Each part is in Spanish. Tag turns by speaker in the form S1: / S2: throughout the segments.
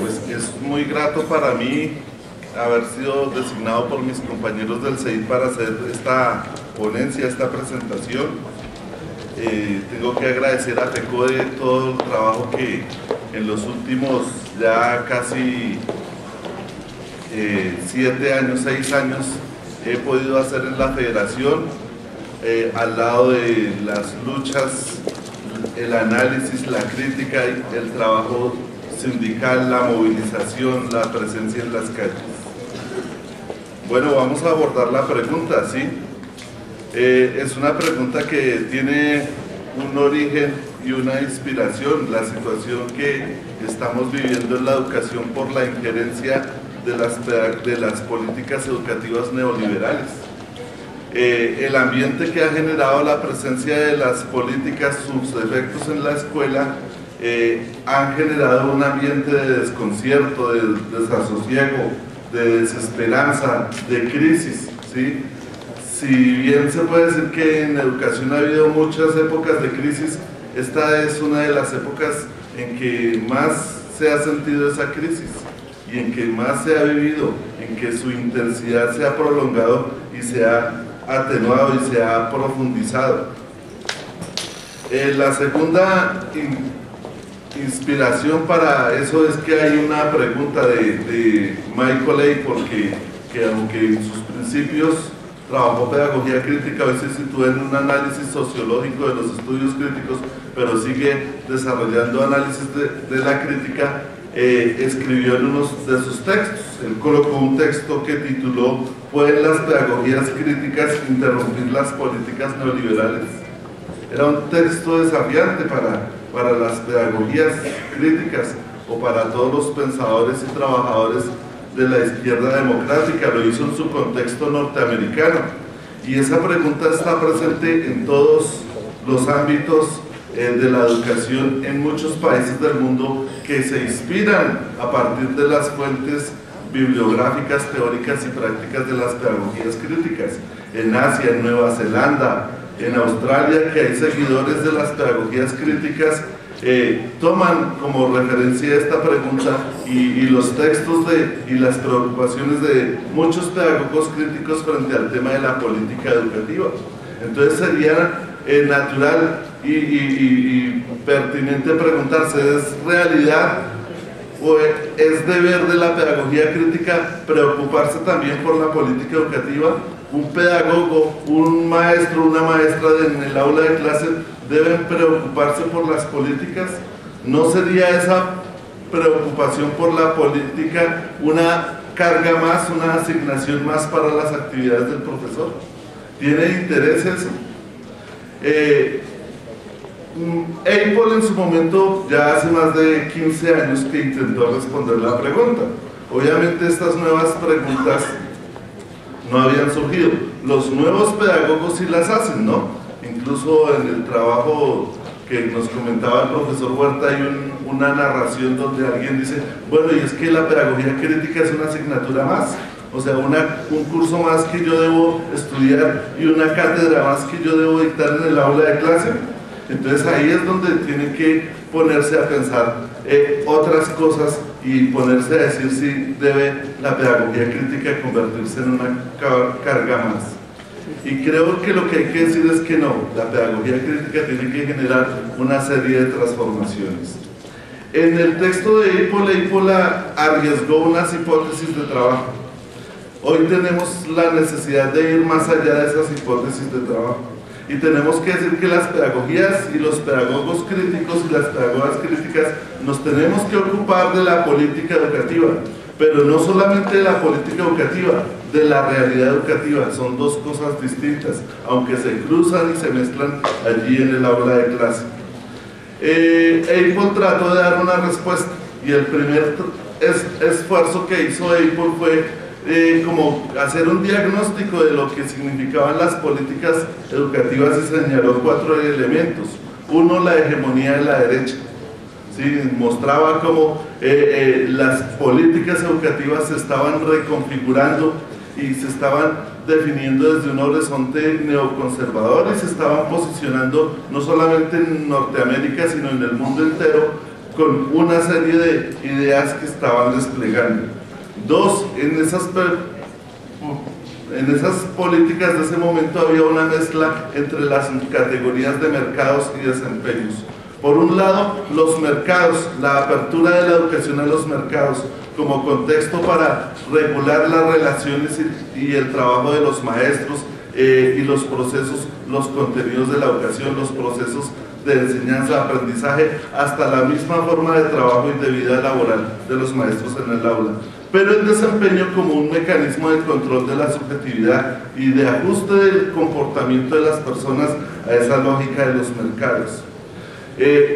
S1: Pues es muy grato para mí haber sido designado por mis compañeros del CEID para hacer esta ponencia, esta presentación. Tengo que agradecer a FECODE todo el trabajo que en los últimos ya casi 7 años, 6 años he podido hacer en la federación, al lado de las luchas, el análisis, la crítica, el trabajo sindical, la movilización, la presencia en las calles. Bueno, vamos a abordar la pregunta, ¿sí? Es una pregunta que tiene un origen y una inspiración, la situación que estamos viviendo en la educación por la injerencia de las políticas educativas neoliberales. El ambiente que ha generado la presencia de las políticas, sus efectos en la escuela, han generado un ambiente de desconcierto, de desasosiego, de desesperanza, de crisis, ¿sí? Si bien se puede decir que en educación ha habido muchas épocas de crisis, esta es una de las épocas en que más se ha sentido esa crisis y en que más se ha vivido, en que su intensidad se ha prolongado y se ha atenuado y se ha profundizado. La segunda inspiración para eso es que hay una pregunta de Michael A. que aunque en sus principios trabajó pedagogía crítica, hoy se sitúa en un análisis sociológico de los estudios críticos, pero sigue desarrollando análisis de la crítica. Escribió en uno de sus textos, él colocó un texto que tituló ¿Pueden las pedagogías críticas interrumpir las políticas neoliberales? Era un texto desafiante para las pedagogías críticas o para todos los pensadores y trabajadores de la izquierda democrática. Lo hizo en su contexto norteamericano y esa pregunta está presente en todos los ámbitos de la educación en muchos países del mundo que se inspiran a partir de las fuentes bibliográficas, teóricas y prácticas de las pedagogías críticas. En Asia, en Nueva Zelanda, en Australia, que hay seguidores de las pedagogías críticas, toman como referencia esta pregunta y los textos y las preocupaciones de muchos pedagogos críticos frente al tema de la política educativa. Entonces sería natural y pertinente preguntarse, ¿es realidad o es deber de la pedagogía crítica preocuparse también por la política educativa? Un pedagogo, un maestro, una maestra en el aula de clase deben preocuparse por las políticas. ¿No sería esa preocupación por la política una carga más, una asignación más para las actividades del profesor? ¿Tiene interés eso? Apple en su momento, ya hace más de 15 años que intentó responder la pregunta. Obviamente estas nuevas preguntas no habían surgido. Los nuevos pedagogos sí las hacen, ¿no? Incluso en el trabajo que nos comentaba el profesor Huerta hay una narración donde alguien dice, bueno, y es que la pedagogía crítica es una asignatura más, o sea, un curso más que yo debo estudiar y una cátedra más que yo debo dictar en el aula de clase. Entonces ahí es donde tiene que ponerse a pensar otras cosas y ponerse a decir si debe la pedagogía crítica convertirse en una carga más. Y creo que lo que hay que decir es que no, la pedagogía crítica tiene que generar una serie de transformaciones. En el texto de Apple arriesgó unas hipótesis de trabajo. Hoy tenemos la necesidad de ir más allá de esas hipótesis de trabajo. Y tenemos que decir que las pedagogías y los pedagogos críticos y las pedagogas críticas nos tenemos que ocupar de la política educativa, pero no solamente de la política educativa, de la realidad educativa. Son dos cosas distintas, aunque se cruzan y se mezclan allí en el aula de clase. Apple trató de dar una respuesta y el primer esfuerzo que hizo Apple fue como hacer un diagnóstico de lo que significaban las políticas educativas y señaló 4 elementos. Uno, la hegemonía de la derecha. ¿Sí? Mostraba cómo las políticas educativas se estaban reconfigurando y se estaban definiendo desde un horizonte neoconservador y se estaban posicionando no solamente en Norteamérica sino en el mundo entero con una serie de ideas que estaban desplegando. Dos, en esas políticas de ese momento había una mezcla entre las categorías de mercados y desempeños. Por un lado, los mercados, la apertura de la educación a los mercados como contexto para regular las relaciones y el trabajo de los maestros y los procesos, los contenidos de la educación, los procesos de enseñanza, aprendizaje, hasta la misma forma de trabajo y de vida laboral de los maestros en el aula. Pero el desempeño como un mecanismo de control de la subjetividad y de ajuste del comportamiento de las personas a esa lógica de los mercados.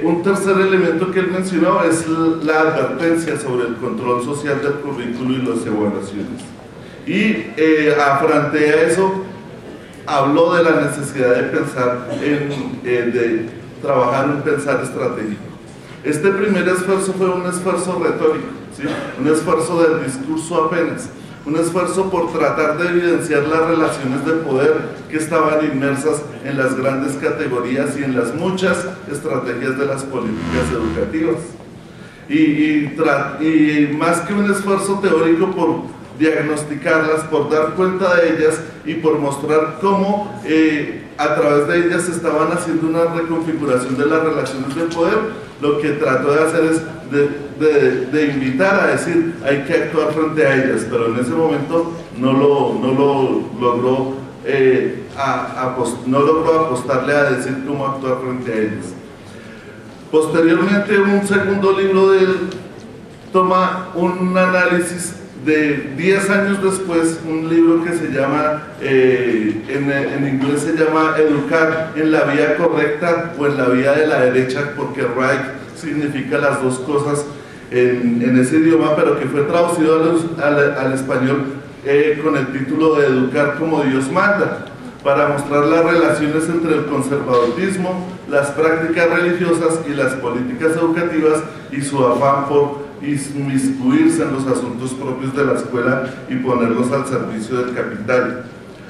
S1: Un tercer elemento que él mencionó es la advertencia sobre el control social del currículo y las evaluaciones. Y frente a eso, habló de la necesidad de pensar de trabajar en pensar estratégico. Este primer esfuerzo fue un esfuerzo retórico, ¿sí? Un esfuerzo del discurso apenas, un esfuerzo por tratar de evidenciar las relaciones de poder que estaban inmersas en las grandes categorías y en las muchas estrategias de las políticas educativas. Y más que un esfuerzo teórico por diagnosticarlas, por dar cuenta de ellas y por mostrar cómo a través de ellas se estaban haciendo una reconfiguración de las relaciones de poder, lo que trató de hacer es de invitar a decir hay que actuar frente a ellas, pero en ese momento no logró apostarle a decir cómo actuar frente a ellas. Posteriormente, un segundo libro de él toma un análisis de 10 años después, un libro que se llama, en inglés se llama Educar en la vía correcta o en la vía de la derecha, porque right significa las dos cosas en ese idioma, pero que fue traducido al español con el título de Educar como Dios manda, para mostrar las relaciones entre el conservadurismo, las prácticas religiosas y las políticas educativas y su afán por inmiscuirse en los asuntos propios de la escuela y ponerlos al servicio del capital.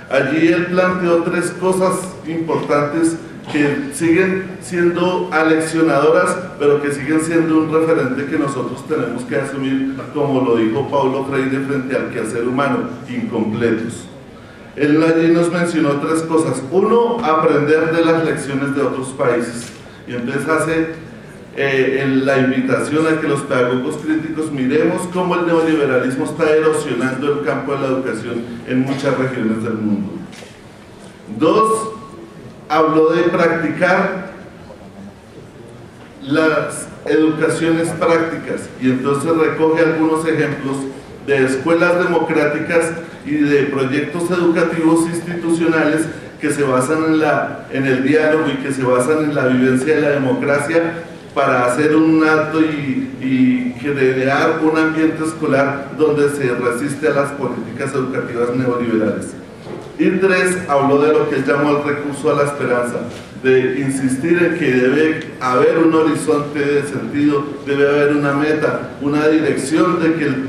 S1: Allí él planteó tres cosas importantes que siguen siendo aleccionadoras, pero que siguen siendo un referente que nosotros tenemos que asumir, como lo dijo Paulo Freire, frente al quehacer humano, incompletos. Él allí nos mencionó tres cosas. Uno, aprender de las lecciones de otros países. Y entonces hace la invitación a que los pedagogos críticos miremos cómo el neoliberalismo está erosionando el campo de la educación en muchas regiones del mundo. Dos, habló de practicar las educaciones prácticas y entonces recoge algunos ejemplos de escuelas democráticas y de proyectos educativos institucionales que se basan en el diálogo y que se basan en la vivencia de la democracia para hacer un acto y crear un ambiente escolar donde se resiste a las políticas educativas neoliberales. Y tres, habló de lo que él llamó el recurso a la esperanza, de insistir en que debe haber un horizonte de sentido, debe haber una meta, una dirección del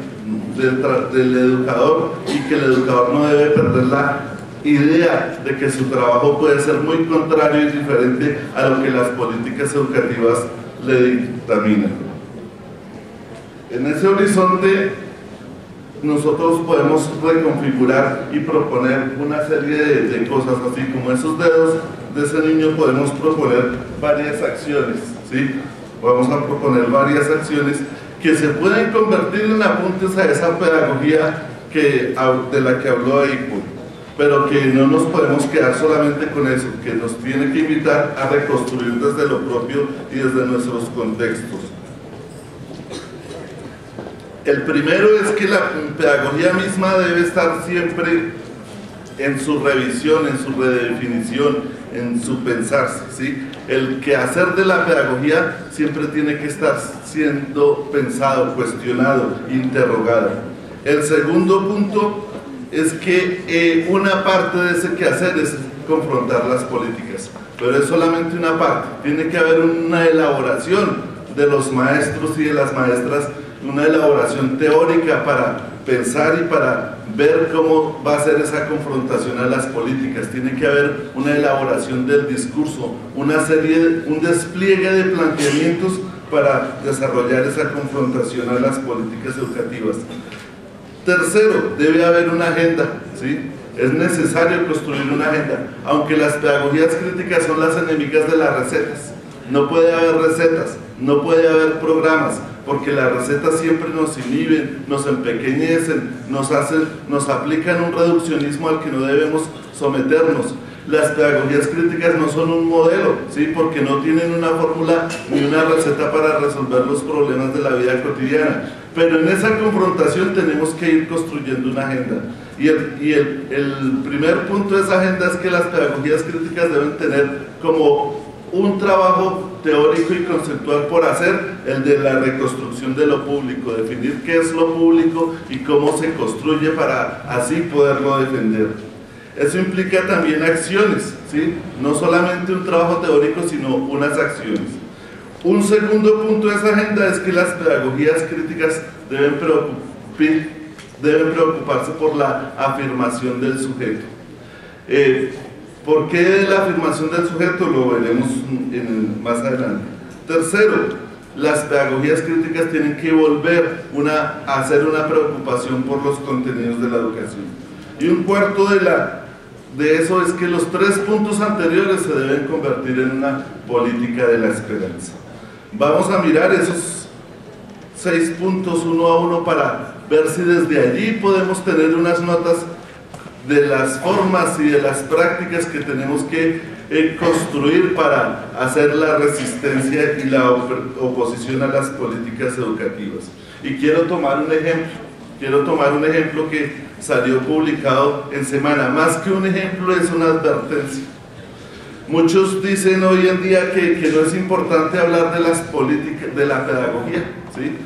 S1: educador, y que el educador no debe perder la idea de que su trabajo puede ser muy contrario y diferente a lo que las políticas educativas le dictaminan. En ese horizonte nosotros podemos reconfigurar y proponer una serie de cosas, así como esos dedos de ese niño podemos proponer varias acciones, ¿sí? Vamos a proponer varias acciones que se pueden convertir en apuntes a esa pedagogía de la que habló Eichmann, pero que no nos podemos quedar solamente con eso, que nos tiene que invitar a reconstruir desde lo propio y desde nuestros contextos. El primero es que la pedagogía misma debe estar siempre en su revisión, en su redefinición, en su pensarse, ¿sí? El quehacer de la pedagogía siempre tiene que estar siendo pensado, cuestionado, interrogado. El segundo punto es que una parte de ese quehacer es confrontar las políticas, pero es solamente una parte. Tiene que haber una elaboración de los maestros y de las maestras, una elaboración teórica para pensar y para ver cómo va a ser esa confrontación a las políticas. Tiene que haber una elaboración del discurso, un despliegue de planteamientos para desarrollar esa confrontación a las políticas educativas. Tercero, debe haber una agenda, ¿sí? Es necesario construir una agenda, aunque las pedagogías críticas son las enemigas de las recetas. No puede haber recetas, no puede haber programas, porque las recetas siempre nos inhiben, nos empequeñecen, nos aplican un reduccionismo al que no debemos someternos. Las pedagogías críticas no son un modelo, ¿sí? Porque no tienen una fórmula ni una receta para resolver los problemas de la vida cotidiana. Pero en esa confrontación tenemos que ir construyendo una agenda. Y el primer punto de esa agenda es que las pedagogías críticas deben tener como un trabajo teórico y conceptual por hacer, el de la reconstrucción de lo público, definir qué es lo público y cómo se construye para así poderlo defender. Eso implica también acciones, ¿sí? No solamente un trabajo teórico, sino unas acciones. Un segundo punto de esa agenda es que las pedagogías críticas deben preocuparse por la afirmación del sujeto. ¿Por qué la afirmación del sujeto? Lo veremos más adelante. Tercero, las pedagogías críticas tienen que volver a hacer una preocupación por los contenidos de la educación. Y un cuarto de eso es que los 3 puntos anteriores se deben convertir en una política de la esperanza. Vamos a mirar esos 6 puntos uno a uno para ver si desde allí podemos tener unas notas de las formas y de las prácticas que tenemos que construir para hacer la resistencia y la oposición a las políticas educativas. Y quiero tomar un ejemplo que salió publicado en Semana. Más que un ejemplo, es una advertencia. Muchos dicen hoy en día que no es importante hablar de las políticas, de la pedagogía, ¿sí?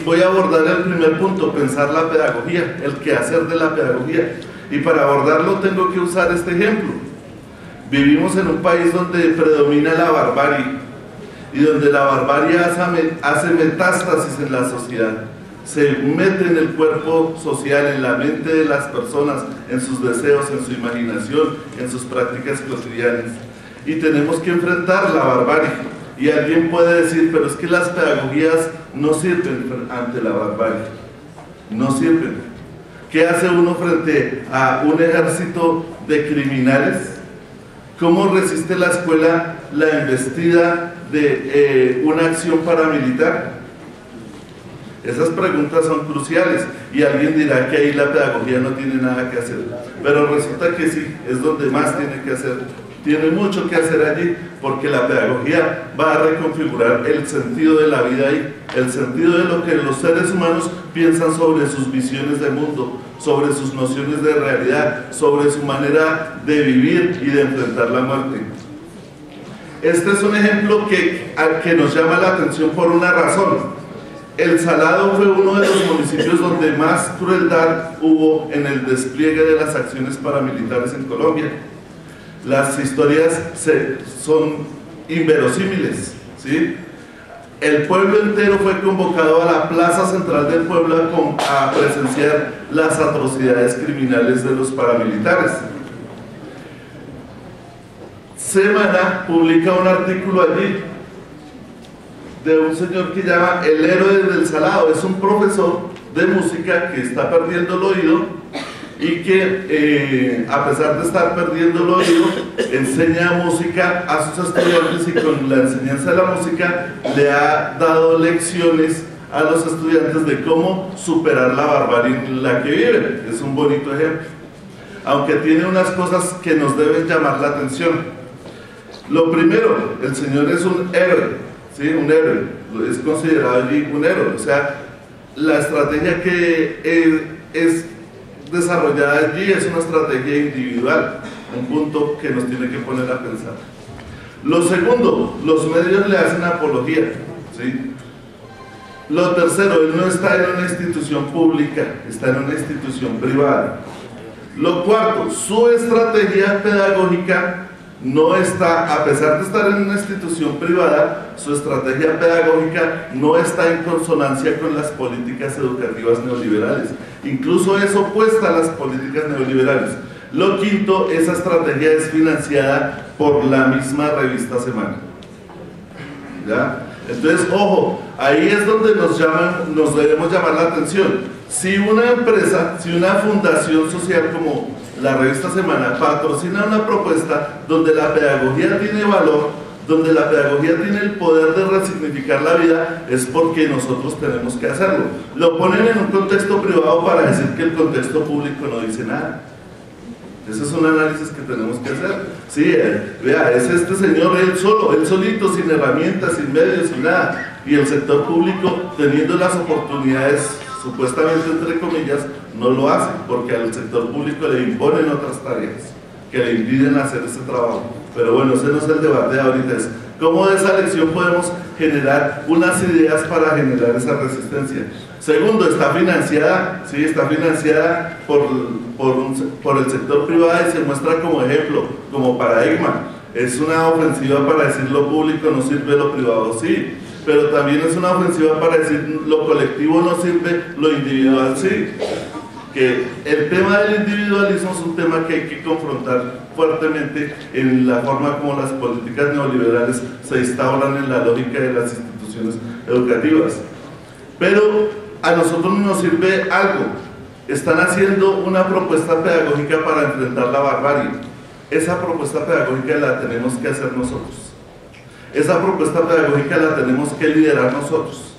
S1: Voy a abordar el primer punto, pensar la pedagogía, el quehacer de la pedagogía. Y para abordarlo tengo que usar este ejemplo. Vivimos en un país donde predomina la barbarie y donde la barbarie hace metástasis en la sociedad. Se mete en el cuerpo social, en la mente de las personas, en sus deseos, en su imaginación, en sus prácticas cotidianas. Y tenemos que enfrentar la barbarie. Y alguien puede decir, pero es que las pedagogías no sirven ante la barbarie. No sirven. ¿Qué hace uno frente a un ejército de criminales? ¿Cómo resiste la escuela la embestida de una acción paramilitar? Esas preguntas son cruciales y alguien dirá que ahí la pedagogía no tiene nada que hacer, pero resulta que sí, es donde más tiene que hacer. Tiene mucho que hacer allí, porque la pedagogía va a reconfigurar el sentido de la vida ahí, el sentido de lo que los seres humanos piensan sobre sus visiones de mundo, sobre sus nociones de realidad, sobre su manera de vivir y de enfrentar la muerte. Este es un ejemplo que nos llama la atención por una razón. El Salado fue uno de los municipios donde más crueldad hubo en el despliegue de las acciones paramilitares en Colombia. Las historias son inverosímiles, ¿sí? El pueblo entero fue convocado a la plaza central del pueblo a presenciar las atrocidades criminales de los paramilitares. Semana publica un artículo allí de un señor que llama El Héroe del Salado. Es un profesor de música que está perdiendo el oído y que a pesar de estar perdiendo el oído, enseña música a sus estudiantes y con la enseñanza de la música le ha dado lecciones a los estudiantes de cómo superar la barbarie en la que viven. Es un bonito ejemplo, aunque tiene unas cosas que nos deben llamar la atención. Lo primero, el señor es un héroe, ¿sí? Un héroe, es considerado allí un héroe. O sea, la estrategia que es desarrollada allí es una estrategia individual, un punto que nos tiene que poner a pensar. Lo segundo, los medios le hacen apología, ¿sí? Lo tercero, él no está en una institución pública, está en una institución privada. Lo cuarto, su estrategia pedagógica no está, a pesar de estar en una institución privada, su estrategia pedagógica no está en consonancia con las políticas educativas neoliberales. Incluso es opuesta a las políticas neoliberales. Lo quinto, esa estrategia es financiada por la misma revista Semana. ¿Ya? Entonces, ojo, ahí es donde nos debemos llamar la atención. Si una empresa, si una fundación social como la revista Semana patrocina una propuesta donde la pedagogía tiene valor, donde la pedagogía tiene el poder de resignificar la vida, es porque nosotros tenemos que hacerlo. Lo ponen en un contexto privado para decir que el contexto público no dice nada. Ese es un análisis que tenemos que hacer. Sí, vea, es este señor, él solo, él solito, sin herramientas, sin medios, sin nada. Y el sector público, teniendo las oportunidades, supuestamente entre comillas, no lo hace, porque al sector público le imponen otras tareas que le impiden hacer ese trabajo. Pero bueno, ese no es el debate de ahorita, es cómo de esa lección podemos generar unas ideas para generar esa resistencia. Segundo, está financiada, sí, está financiada por el sector privado y se muestra como ejemplo, como paradigma. Es una ofensiva para decir lo público no sirve, lo privado sí, pero también es una ofensiva para decir lo colectivo no sirve, lo individual sí. Que el tema del individualismo es un tema que hay que confrontar fuertemente en la forma como las políticas neoliberales se instauran en la lógica de las instituciones educativas. Pero a nosotros nos sirve algo. Están haciendo una propuesta pedagógica para enfrentar la barbarie. Esa propuesta pedagógica la tenemos que hacer nosotros. Esa propuesta pedagógica la tenemos que liderar nosotros.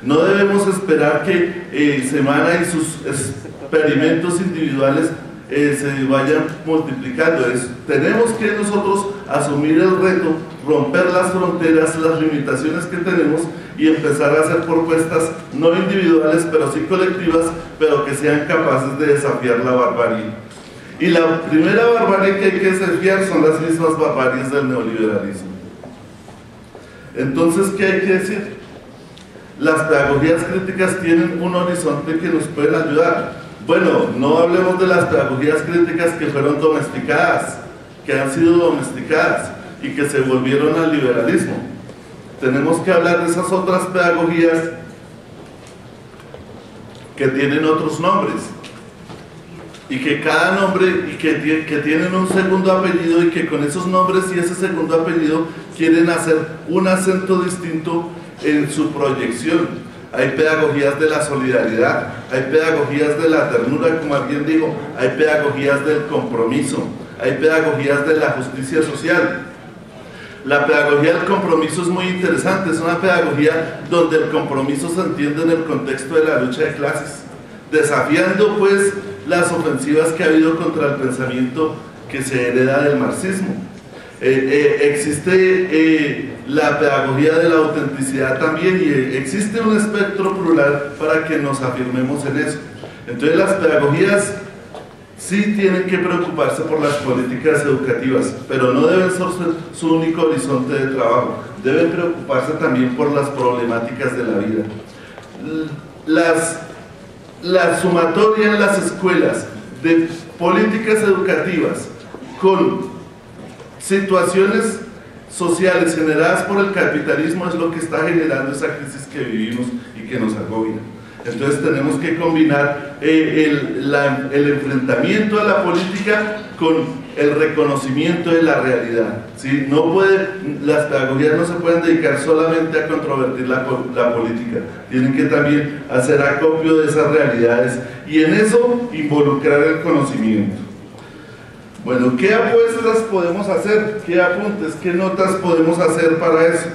S1: No debemos esperar que Semana y sus experimentos individuales se vayan multiplicando. Tenemos que nosotros asumir el reto, romper las fronteras, las limitaciones que tenemos y empezar a hacer propuestas no individuales, pero sí colectivas, pero que sean capaces de desafiar la barbarie. Y la primera barbarie que hay que desafiar son las mismas barbaries del neoliberalismo. Entonces, ¿qué hay que decir? Las pedagogías críticas tienen un horizonte que nos pueden ayudar. Bueno, no hablemos de las pedagogías críticas que fueron domesticadas, que han sido domesticadas y que se volvieron al liberalismo. Tenemos que hablar de esas otras pedagogías que tienen otros nombres y que cada nombre y que tienen un segundo apellido y que con esos nombres y ese segundo apellido quieren hacer un acento distinto en su proyección. Hay pedagogías de la solidaridad, hay pedagogías de la ternura, como alguien dijo, hay pedagogías del compromiso, hay pedagogías de la justicia social. La pedagogía del compromiso es muy interesante, es una pedagogía donde el compromiso se entiende en el contexto de la lucha de clases, desafiando pues las ofensivas que ha habido contra el pensamiento que se hereda del marxismo. Existe la pedagogía de la autenticidad también y existe un espectro plural para que nos afirmemos en eso. Entonces las pedagogías sí tienen que preocuparse por las políticas educativas, pero no deben ser su único horizonte de trabajo, deben preocuparse también por las problemáticas de la vida. La sumatoria en las escuelas de políticas educativas con situaciones sociales generadas por el capitalismo es lo que está generando esa crisis que vivimos y que nos agobia. Entonces tenemos que combinar el enfrentamiento a la política con el reconocimiento de la realidad, ¿sí? Las pedagogías no se pueden dedicar solamente a controvertir la política, tienen que también hacer acopio de esas realidades y en eso involucrar el conocimiento. Bueno, ¿qué apuestas podemos hacer? ¿Qué apuntes? ¿Qué notas podemos hacer para eso?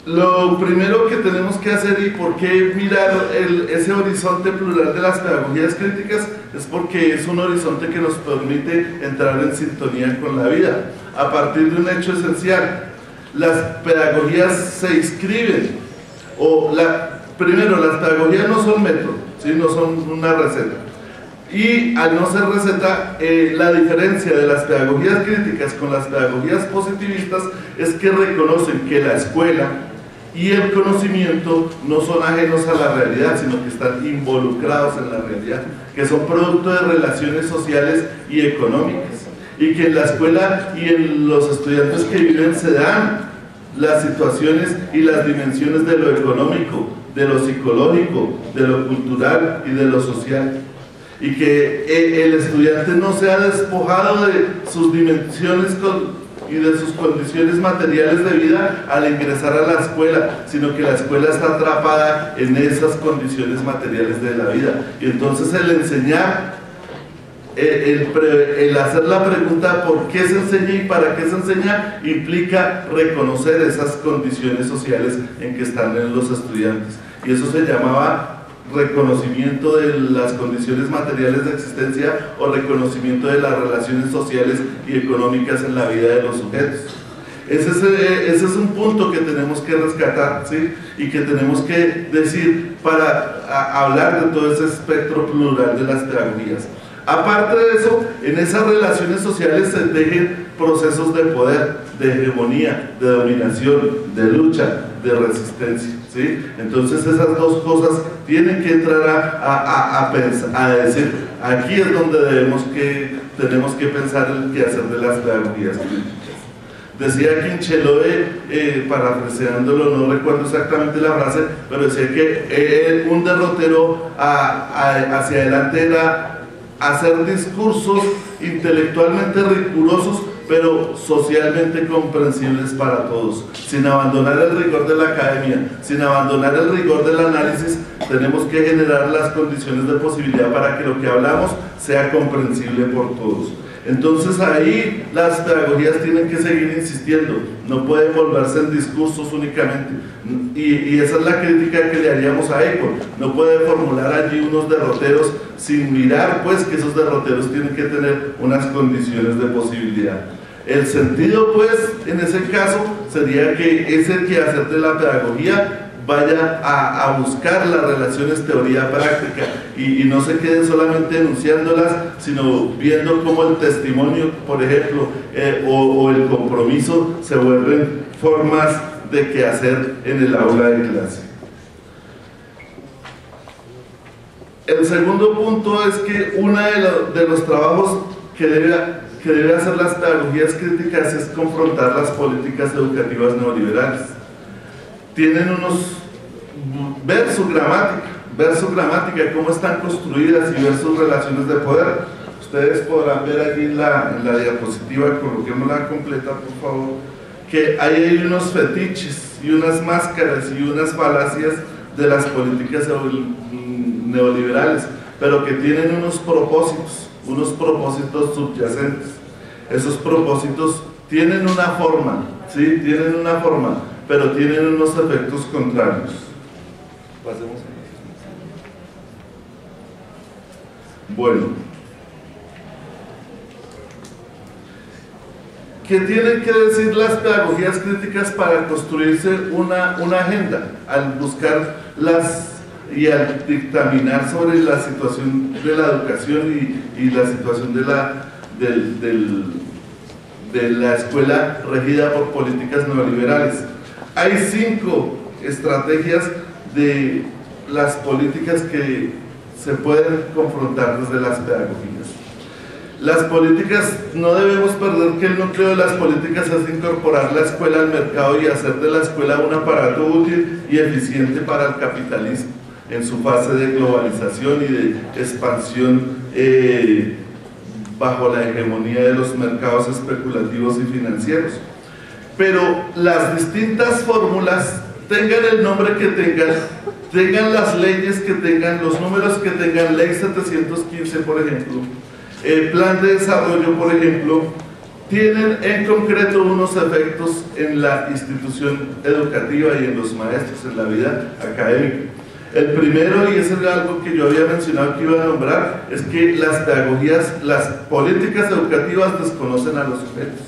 S1: Lo primero que tenemos que hacer y por qué mirar ese horizonte plural de las pedagogías críticas es porque es un horizonte que nos permite entrar en sintonía con la vida a partir de un hecho esencial. Las pedagogías se inscriben primero, las pedagogías no son método, ¿sí? No son una receta. Y al no ser receta, la diferencia de las pedagogías críticas con las pedagogías positivistas es que reconocen que la escuela y el conocimiento no son ajenos a la realidad, sino que están involucrados en la realidad, que son producto de relaciones sociales y económicas, y que en la escuela y en los estudiantes que viven se dan las situaciones y las dimensiones de lo económico, de lo psicológico, de lo cultural y de lo social. Y que el estudiante no sea despojado de sus dimensiones y de sus condiciones materiales de vida al ingresar a la escuela, sino que la escuela está atrapada en esas condiciones materiales de la vida. Y entonces el enseñar, el hacer la pregunta ¿por qué se enseña y para qué se enseña? Implica reconocer esas condiciones sociales en que están los estudiantes. Y eso se llamaba reconocimiento de las condiciones materiales de existencia o reconocimiento de las relaciones sociales y económicas en la vida de los sujetos. Ese es un punto que tenemos que rescatar, ¿sí? Y que tenemos que decir para hablar de todo ese espectro plural de las pedagogías. Aparte de eso, en esas relaciones sociales se tejen procesos de poder, de hegemonía, de dominación, de lucha, de resistencia, ¿sí? Entonces esas dos cosas tienen que entrar a pensar, a decir, aquí es donde tenemos que pensar el quehacer de las pedagogías críticas. Decía Quincheloe, parafraseándolo, no recuerdo exactamente la frase, pero decía que un derrotero hacia adelante era hacer discursos intelectualmente rigurosos, pero socialmente comprensibles para todos, sin abandonar el rigor de la academia, sin abandonar el rigor del análisis. Tenemos que generar las condiciones de posibilidad para que lo que hablamos sea comprensible por todos. Entonces ahí las pedagogías tienen que seguir insistiendo, no pueden volverse en discursos únicamente, y esa es la crítica que le haríamos a ECO. No puede formular allí unos derroteros sin mirar pues que esos derroteros tienen que tener unas condiciones de posibilidad. El sentido pues en ese caso sería que ese quehacer de la pedagogía vaya a buscar las relaciones teoría-práctica y no se quede solamente enunciándolas, sino viendo cómo el testimonio, por ejemplo, o el compromiso se vuelven formas de quehacer en el aula de clase. El segundo punto es que uno de los trabajos que debe hacer las pedagogías críticas es confrontar las políticas educativas neoliberales. Tienen ver su gramática, cómo están construidas y ver sus relaciones de poder. Ustedes podrán ver allí en la diapositiva, coloquémosla completa por favor, que hay unos fetiches y unas máscaras y unas falacias de las políticas neoliberales, pero que tienen unos propósitos subyacentes. Esos propósitos tienen una forma, ¿sí? Tienen una forma, pero tienen unos efectos contrarios. Pasemos. Bueno, ¿qué tienen que decir las pedagogías críticas para construirse una agenda al buscar y al dictaminar sobre la situación de la educación y la situación de la escuela regida por políticas neoliberales? Hay 5 estrategias de las políticas que se pueden confrontar desde las pedagogías. Las políticas, no debemos perder que el núcleo de las políticas es incorporar la escuela al mercado y hacer de la escuela un aparato útil y eficiente para el capitalismo en su fase de globalización y de expansión bajo la hegemonía de los mercados especulativos y financieros. Pero las distintas fórmulas, tengan el nombre que tengan las leyes que tengan, los números que tengan, ley 715 por ejemplo, plan de desarrollo por ejemplo, tienen en concreto unos efectos en la institución educativa y en los maestros, en la vida académica. El primero, y eso es algo que yo había mencionado que iba a nombrar, es que las pedagogías, las políticas educativas desconocen a los sujetos.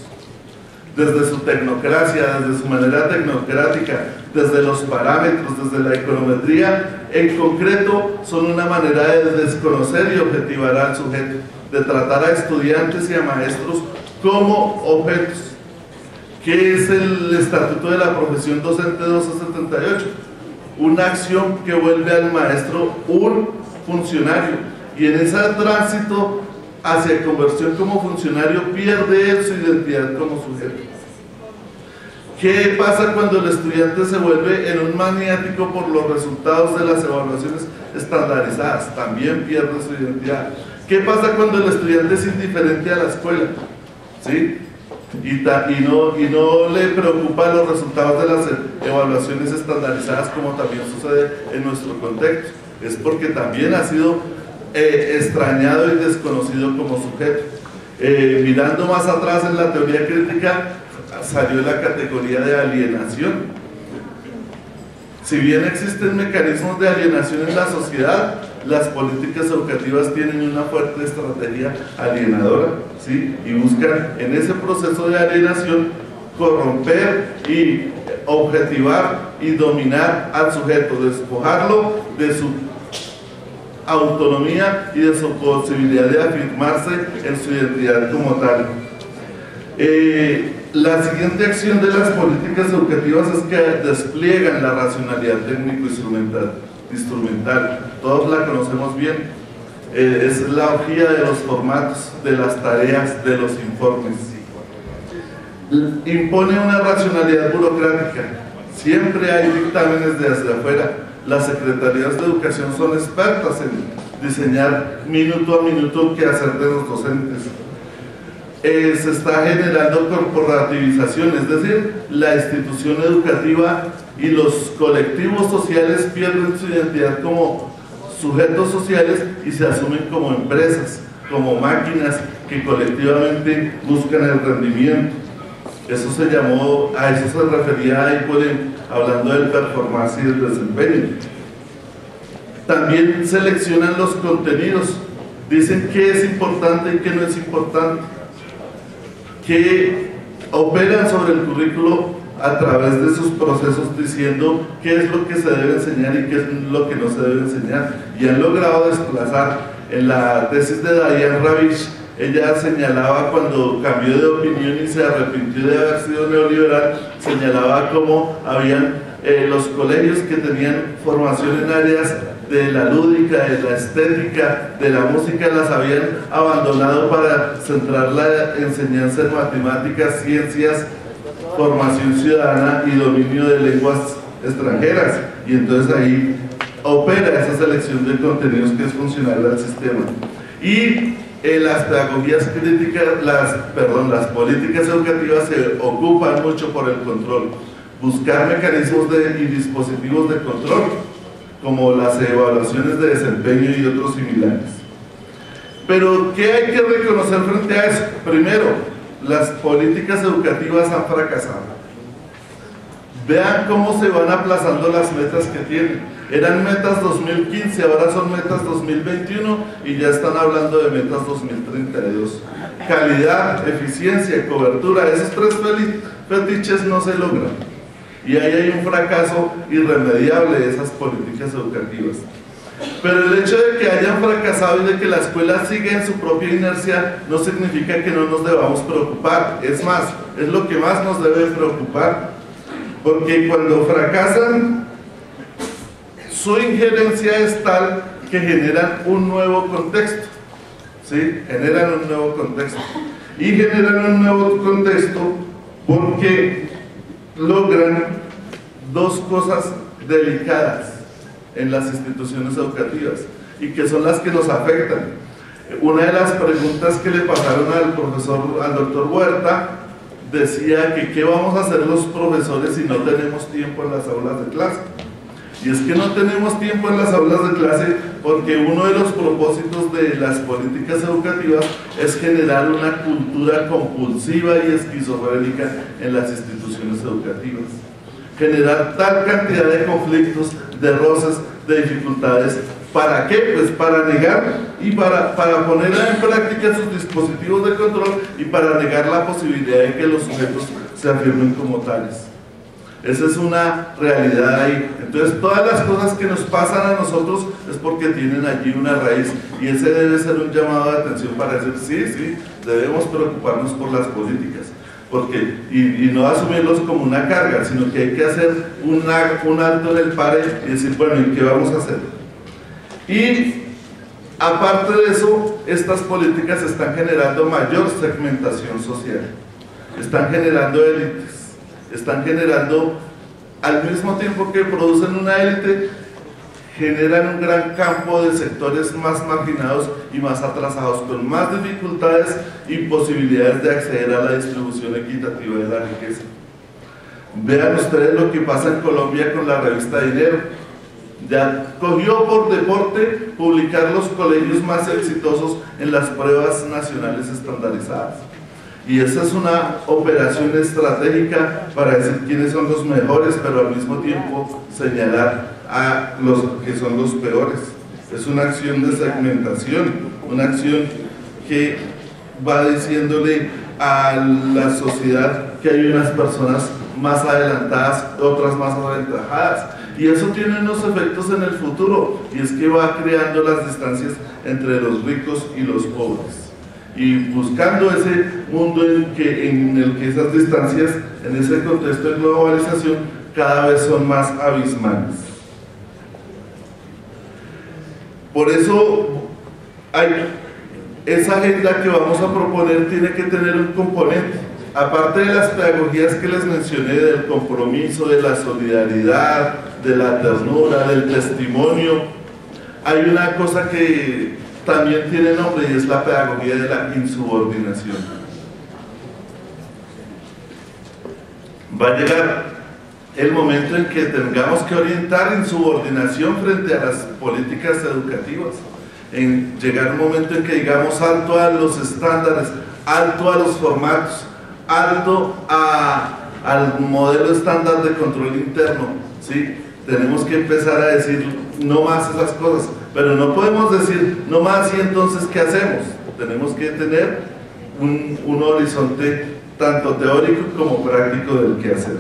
S1: Desde su tecnocracia, desde su manera tecnocrática, desde los parámetros, desde la econometría, en concreto son una manera de desconocer y objetivar al sujeto, de tratar a estudiantes y a maestros como objetos. ¿Qué es el Estatuto de la Profesión Docente 1278? Una acción que vuelve al maestro un funcionario, y en ese tránsito hacia conversión como funcionario pierde su identidad como sujeto. ¿Qué pasa cuando el estudiante se vuelve en un maniático por los resultados de las evaluaciones estandarizadas? También pierde su identidad. ¿Qué pasa cuando el estudiante es indiferente a la escuela? ¿Sí? y no le preocupan los resultados de las evaluaciones estandarizadas, como también sucede en nuestro contexto. Es porque también ha sido extrañado y desconocido como sujeto. Mirando más atrás en la teoría crítica, salió la categoría de alienación. Si bien existen mecanismos de alienación en la sociedad, las políticas educativas tienen una fuerte estrategia alienadora, ¿sí? Y buscan en ese proceso de alienación corromper y objetivar y dominar al sujeto, despojarlo de su autonomía y de su posibilidad de afirmarse en su identidad como tal. La siguiente acción de las políticas educativas es que despliegan la racionalidad técnico-instrumental. Todos la conocemos bien. Es la hojilla de los formatos, de las tareas, de los informes. Impone una racionalidad burocrática. Siempre hay dictámenes desde afuera. Las secretarías de educación son expertas en diseñar minuto a minuto qué hacer de los docentes. Se está generando corporativización, es decir, la institución educativa y los colectivos sociales pierden su identidad como sujetos sociales y se asumen como empresas, como máquinas que colectivamente buscan el rendimiento. Eso se llamó, a eso se refería ahí, hablando del performance y del desempeño. También seleccionan los contenidos, dicen qué es importante y qué no es importante, que operan sobre el currículo a través de sus procesos diciendo qué es lo que se debe enseñar y qué es lo que no se debe enseñar, y han logrado desplazar. En la tesis de Diane Ravitch, ella señalaba, cuando cambió de opinión y se arrepintió de haber sido neoliberal, señalaba cómo habían los colegios que tenían formación en áreas de la lúdica, de la estética, de la música, las habían abandonado para centrar la enseñanza en matemáticas, ciencias, formación ciudadana y dominio de lenguas extranjeras. Y entonces ahí opera esa selección de contenidos que es funcional al sistema. Y las pedagogías críticas, las políticas educativas se ocupan mucho por el control, buscar mecanismos y dispositivos de control, como las evaluaciones de desempeño y otros similares. Pero ¿qué hay que reconocer frente a eso? Primero, las políticas educativas han fracasado. Vean cómo se van aplazando las metas que tienen. Eran metas 2015, ahora son metas 2021 y ya están hablando de metas 2032. Calidad, eficiencia, cobertura, esos tres fetiches no se logran. Y ahí hay un fracaso irremediable de esas políticas educativas. Pero el hecho de que hayan fracasado y de que la escuela siga en su propia inercia no significa que no nos debamos preocupar. Es más, es lo que más nos debe preocupar, porque cuando fracasan, su injerencia es tal que generan un nuevo contexto, ¿sí? Generan un nuevo contexto. Y generan un nuevo contexto porque logran dos cosas delicadas en las instituciones educativas y que son las que nos afectan. Una de las preguntas que le pasaron al doctor Huerta decía que qué vamos a hacer los profesores si no tenemos tiempo en las aulas de clase. Y es que no tenemos tiempo en las aulas de clase porque uno de los propósitos de las políticas educativas es generar una cultura compulsiva y esquizofrénica en las instituciones educativas. Generar tal cantidad de conflictos, de roces, de dificultades. ¿Para qué? Pues para negar y para poner en práctica sus dispositivos de control y para negar la posibilidad de que los sujetos se afirmen como tales. Esa es una realidad ahí. Entonces todas las cosas que nos pasan a nosotros es porque tienen allí una raíz, y ese debe ser un llamado de atención para decir sí, debemos preocuparnos por las políticas, porque, y no asumirlos como una carga, sino que hay que hacer un alto en el pare y decir, bueno, ¿y qué vamos a hacer? Y aparte de eso, estas políticas están generando mayor segmentación social, están generando élites, están generando, al mismo tiempo que producen una élite, generan un gran campo de sectores más marginados y más atrasados, con más dificultades y posibilidades de acceder a la distribución equitativa de la riqueza. Vean ustedes lo que pasa en Colombia con la revista Dinero. Ya cogió por deporte publicar los colegios más exitosos en las pruebas nacionales estandarizadas. Y esa es una operación estratégica para decir quiénes son los mejores, pero al mismo tiempo señalar a los que son los peores. Es una acción de segmentación, una acción que va diciéndole a la sociedad que hay unas personas más adelantadas, otras más aventajadas. Y eso tiene unos efectos en el futuro, y es que va creando las distancias entre los ricos y los pobres. Y buscando ese mundo en el que esas distancias, en ese contexto de globalización, cada vez son más abismales. Por eso esa agenda que vamos a proponer tiene que tener un componente, aparte de las pedagogías que les mencioné, del compromiso, de la solidaridad, de la ternura, del testimonio. Hay una cosa que también tiene nombre y es la pedagogía de la insubordinación. Va a llegar el momento en que tengamos que orientar insubordinación frente a las políticas educativas, en llegar un momento en que digamos alto a los estándares, alto a los formatos, alto al modelo estándar de control interno, ¿sí? Tenemos que empezar a decir no más esas cosas, pero no podemos decir no más y entonces ¿qué hacemos? Tenemos que tener un horizonte tanto teórico como práctico del qué hacer.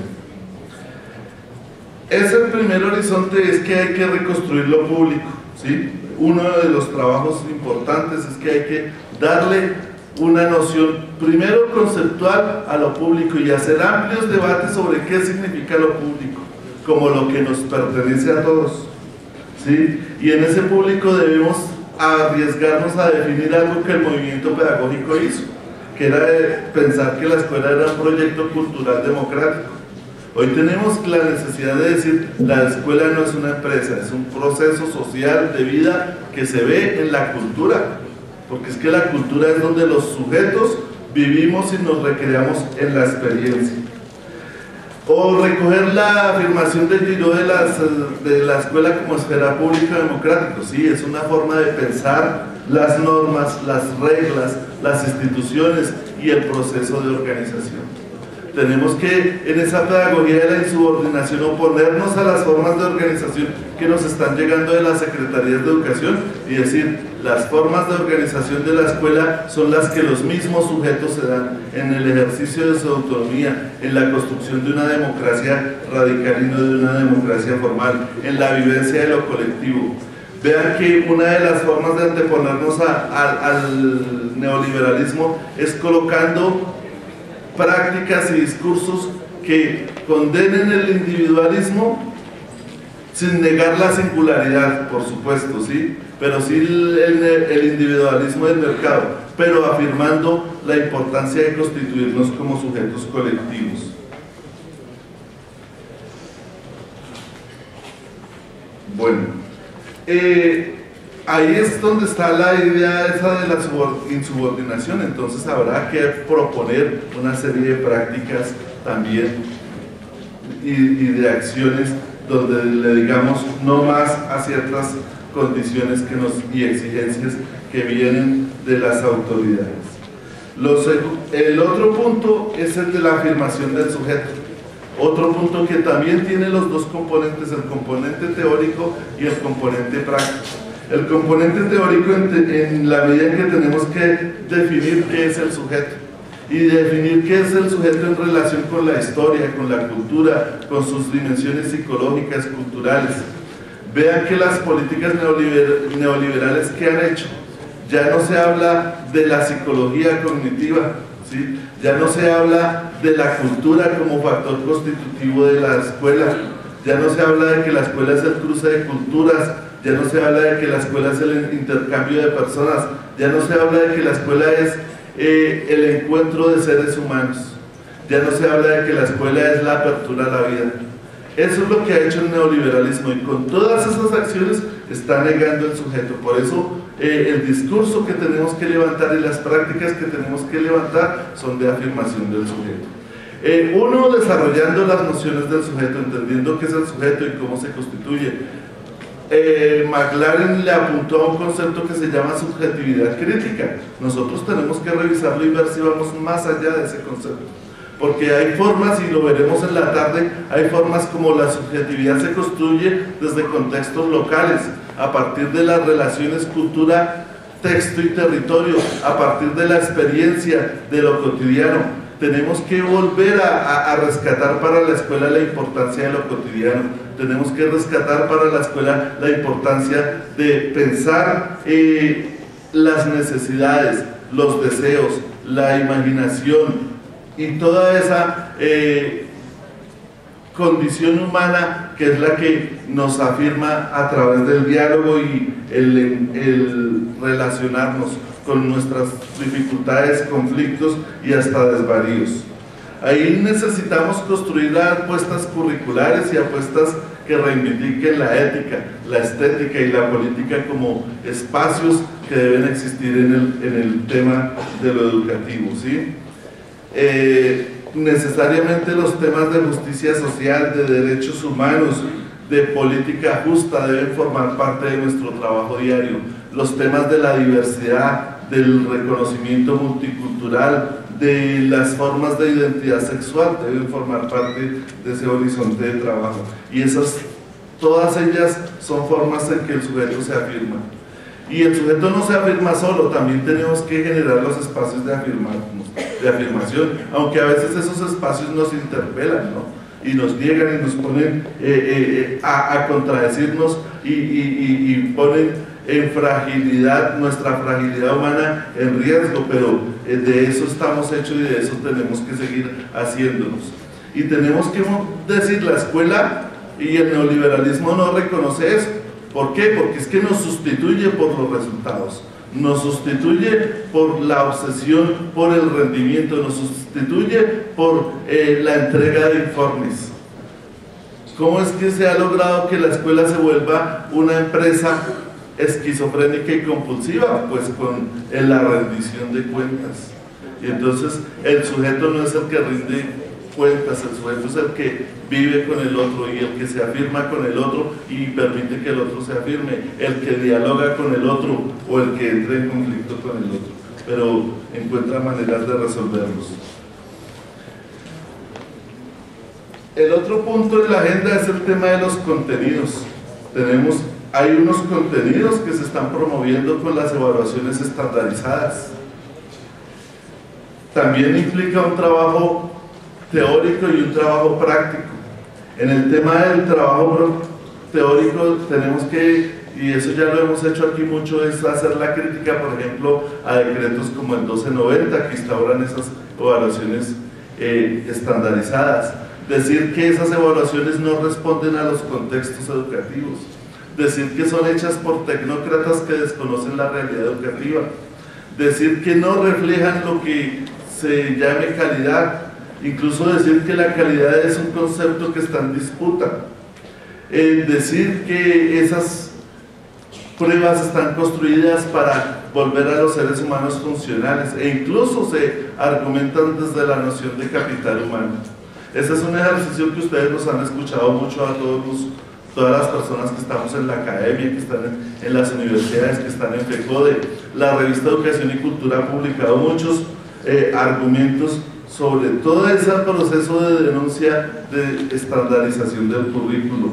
S1: Ese primer horizonte es que hay que reconstruir lo público, ¿sí? Uno de los trabajos importantes es que hay que darle una noción primero conceptual a lo público y hacer amplios debates sobre qué significa lo público, como lo que nos pertenece a todos, ¿sí? Y en ese público debemos arriesgarnos a definir algo que el movimiento pedagógico hizo, que era pensar que la escuela era un proyecto cultural democrático. Hoy tenemos la necesidad de decir, la escuela no es una empresa, es un proceso social de vida que se ve en la cultura, porque es que la cultura es donde los sujetos vivimos y nos recreamos en la experiencia. O recoger la afirmación de Giraud de la escuela como esfera pública democrática. Sí, es una forma de pensar las normas, las reglas, las instituciones y el proceso de organización. Tenemos que, en esa pedagogía de la insubordinación, oponernos a las formas de organización que nos están llegando de las secretarías de educación y decir, las formas de organización de la escuela son las que los mismos sujetos se dan en el ejercicio de su autonomía, en la construcción de una democracia radical y no de una democracia formal, en la vivencia de lo colectivo. Vean que una de las formas de anteponernos al neoliberalismo es colocando prácticas y discursos que condenen el individualismo sin negar la singularidad, por supuesto, ¿sí? Pero sí el individualismo del mercado, pero afirmando la importancia de constituirnos como sujetos colectivos. Bueno, ahí es donde está la idea esa de la insubordinación. Entonces habrá que proponer una serie de prácticas también y de acciones donde le digamos no más a ciertas condiciones y exigencias que vienen de las autoridades. El otro punto es el de la afirmación del sujeto. Otro punto que también tiene los dos componentes, el componente teórico y el componente práctico. El componente teórico en la medida en que tenemos que definir qué es el sujeto y definir qué es el sujeto en relación con la historia, con la cultura, con sus dimensiones psicológicas, culturales. Vean que las políticas neoliberales que han hecho, ya no se habla de la psicología cognitiva, ¿sí? Ya no se habla de la cultura como factor constitutivo de la escuela, ya no se habla de que la escuela es el cruce de culturas, ya no se habla de que la escuela es el intercambio de personas, ya no se habla de que la escuela es el encuentro de seres humanos, ya no se habla de que la escuela es la apertura a la vida. Eso es lo que ha hecho el neoliberalismo, y con todas esas acciones está negando el sujeto. Por eso el discurso que tenemos que levantar y las prácticas que tenemos que levantar son de afirmación del sujeto. Uno, desarrollando las nociones del sujeto, entendiendo qué es el sujeto y cómo se constituye. McLaren le apuntó a un concepto que se llama subjetividad crítica. Nosotros tenemos que revisarlo y ver si vamos más allá de ese concepto, porque hay formas, y lo veremos en la tarde, hay formas como la subjetividad se construye desde contextos locales, a partir de las relaciones cultura, texto y territorio, a partir de la experiencia de lo cotidiano. Tenemos que volver a rescatar para la escuela la importancia de lo cotidiano. Tenemos que rescatar para la escuela la importancia de pensar las necesidades, los deseos, la imaginación y toda esa condición humana que es la que nos afirma a través del diálogo y el relacionarnos con nuestras dificultades, conflictos y hasta desvaríos. Ahí necesitamos construir apuestas curriculares y apuestas que reivindiquen la ética, la estética y la política como espacios que deben existir en el tema de lo educativo, ¿sí? Necesariamente los temas de justicia social, de derechos humanos, de política justa deben formar parte de nuestro trabajo diario. Los temas de la diversidad, del reconocimiento multicultural, de las formas de identidad sexual deben formar parte de ese horizonte de trabajo, y todas ellas son formas en que el sujeto se afirma. Y el sujeto no se afirma solo, también tenemos que generar los espacios de afirmación, aunque a veces esos espacios nos interpelan, ¿no? Y nos niegan y nos ponen a contradecirnos y ponen en fragilidad, nuestra fragilidad humana en riesgo, pero de eso estamos hechos y de eso tenemos que seguir haciéndonos. Y tenemos que decir, la escuela y el neoliberalismo no reconoce eso. ¿Por qué? Porque es que nos sustituye por los resultados, nos sustituye por la obsesión por el rendimiento, nos sustituye por la entrega de informes. ¿Cómo es que se ha logrado que la escuela se vuelva una empresa esquizofrénica y compulsiva? Pues con la rendición de cuentas. Y entonces el sujeto no es el que rinde cuentas, el sujeto es el que vive con el otro y el que se afirma con el otro y permite que el otro se afirme, el que dialoga con el otro o el que entra en conflicto con el otro, pero encuentra maneras de resolverlos. El otro punto en la agenda es el tema de los contenidos. Hay unos contenidos que se están promoviendo con las evaluaciones estandarizadas. También implica un trabajo teórico y un trabajo práctico. En el tema del trabajo teórico tenemos que, y eso ya lo hemos hecho aquí mucho, es hacer la crítica, por ejemplo, a decretos como el 1290 que instauran esas evaluaciones estandarizadas. Decir que esas evaluaciones no responden a los contextos educativos. Decir que son hechas por tecnócratas que desconocen la realidad educativa. Decir que no reflejan lo que se llame calidad. Incluso decir que la calidad es un concepto que está en disputa. Decir que esas pruebas están construidas para volver a los seres humanos funcionales, e incluso se argumentan desde la noción de capital humano. Ese es un ejercicio que ustedes nos han escuchado mucho a todas las personas que estamos en la academia, que están en las universidades, que están en FECODE. La revista Educación y Cultura ha publicado muchos argumentos sobre todo ese proceso de denuncia de estandarización del currículo,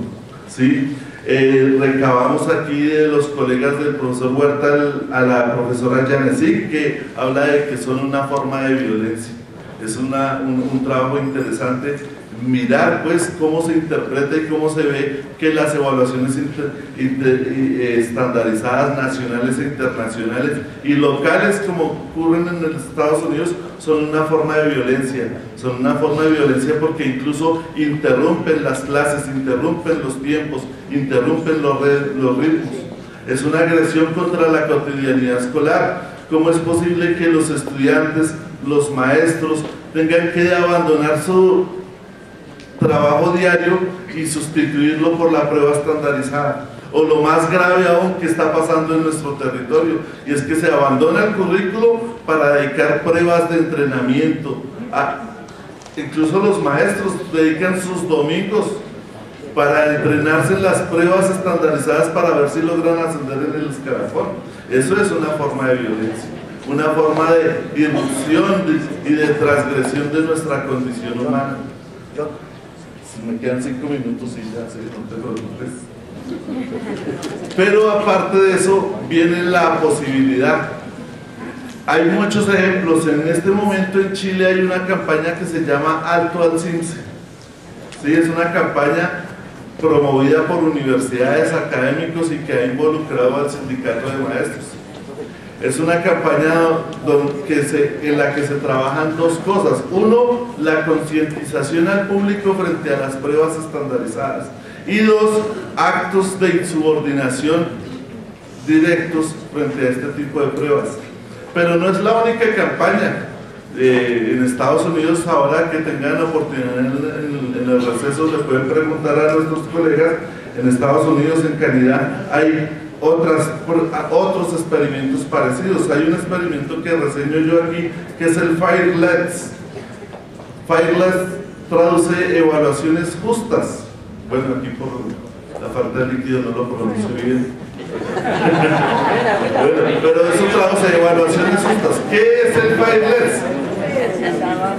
S1: ¿sí? Recabamos aquí de los colegas del profesor Huerta a la profesora Yanesic, que habla de que son una forma de violencia. Es un trabajo interesante mirar pues cómo se interpreta y cómo se ve que las evaluaciones estandarizadas nacionales e internacionales y locales, como ocurren en los Estados Unidos, son una forma de violencia. Son una forma de violencia porque incluso interrumpen las clases, interrumpen los tiempos, interrumpen los ritmos. Es una agresión contra la cotidianidad escolar. ¿Cómo es posible que los estudiantes, los maestros, tengan que abandonar su trabajo diario y sustituirlo por la prueba estandarizada. O lo más grave aún que está pasando en nuestro territorio, y es que se abandona el currículo para dedicar pruebas de entrenamiento. Incluso los maestros dedican sus domingos para entrenarse en las pruebas estandarizadas para ver si logran ascender en el escalafón. Eso es una forma de violencia, una forma de irrupción y de transgresión de nuestra condición humana. Si me quedan 5 minutos y ya, sí, no te preocupes. Pero aparte de eso viene la posibilidad. Hay muchos ejemplos. En este momento en Chile hay una campaña que se llama Alto al CIMSE. Sí, es una campaña promovida por universidades, académicos y que ha involucrado al sindicato de maestros. Es una campaña en la que se trabajan dos cosas. Uno, la concientización al público frente a las pruebas estandarizadas. Y dos, actos de insubordinación directos frente a este tipo de pruebas. Pero no es la única campaña. En Estados Unidos, ahora que tengan oportunidad en el receso, le pueden preguntar a nuestros colegas. En Estados Unidos, en Canadá, hay otros experimentos parecidos. Hay un experimento que reseño yo aquí, que es el FIRELETS. FIRELETS traduce evaluaciones justas. Bueno, aquí por la falta de líquido no lo pronuncio bien. Bueno, pero eso traduce evaluaciones justas. ¿Qué es el FIRELETS?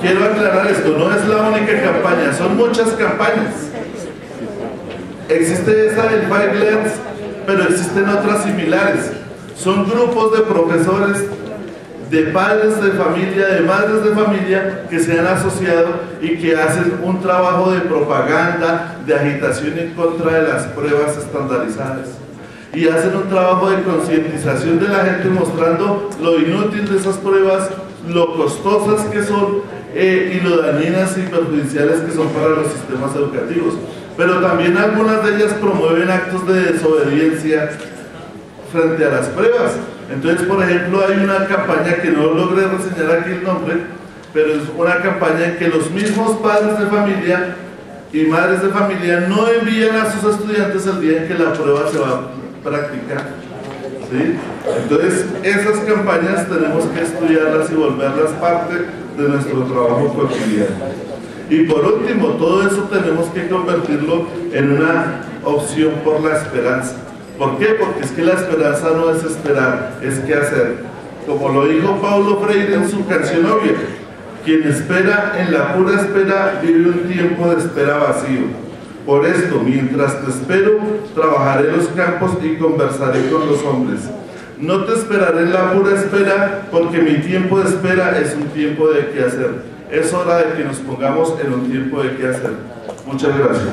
S1: Quiero aclarar esto, no es la única campaña, son muchas campañas. Existe esa del FIRELETS, pero existen otras similares. Son grupos de profesores, de padres de familia, de madres de familia que se han asociado y que hacen un trabajo de propaganda, de agitación en contra de las pruebas estandarizadas. Y hacen un trabajo de concientización de la gente mostrando lo inútil de esas pruebas, lo costosas que son y lo dañinas y perjudiciales que son para los sistemas educativos. Pero también algunas de ellas promueven actos de desobediencia frente a las pruebas. Entonces, por ejemplo, hay una campaña que no logré reseñar aquí el nombre, pero es una campaña en que los mismos padres de familia y madres de familia no envían a sus estudiantes el día en que la prueba se va a practicar. ¿Sí? Entonces, esas campañas tenemos que estudiarlas y volverlas parte de nuestro trabajo cotidiano. Y por último, todo eso tenemos que convertirlo en una opción por la esperanza. ¿Por qué? Porque es que la esperanza no es esperar, es qué hacer. Como lo dijo Paulo Freire en su canción Obvia, quien espera en la pura espera vive un tiempo de espera vacío. Por esto, mientras te espero, trabajaré los campos y conversaré con los hombres. No te esperaré en la pura espera, porque mi tiempo de espera es un tiempo de qué hacer. Es hora de que nos pongamos en un tiempo de qué hacer. Muchas gracias.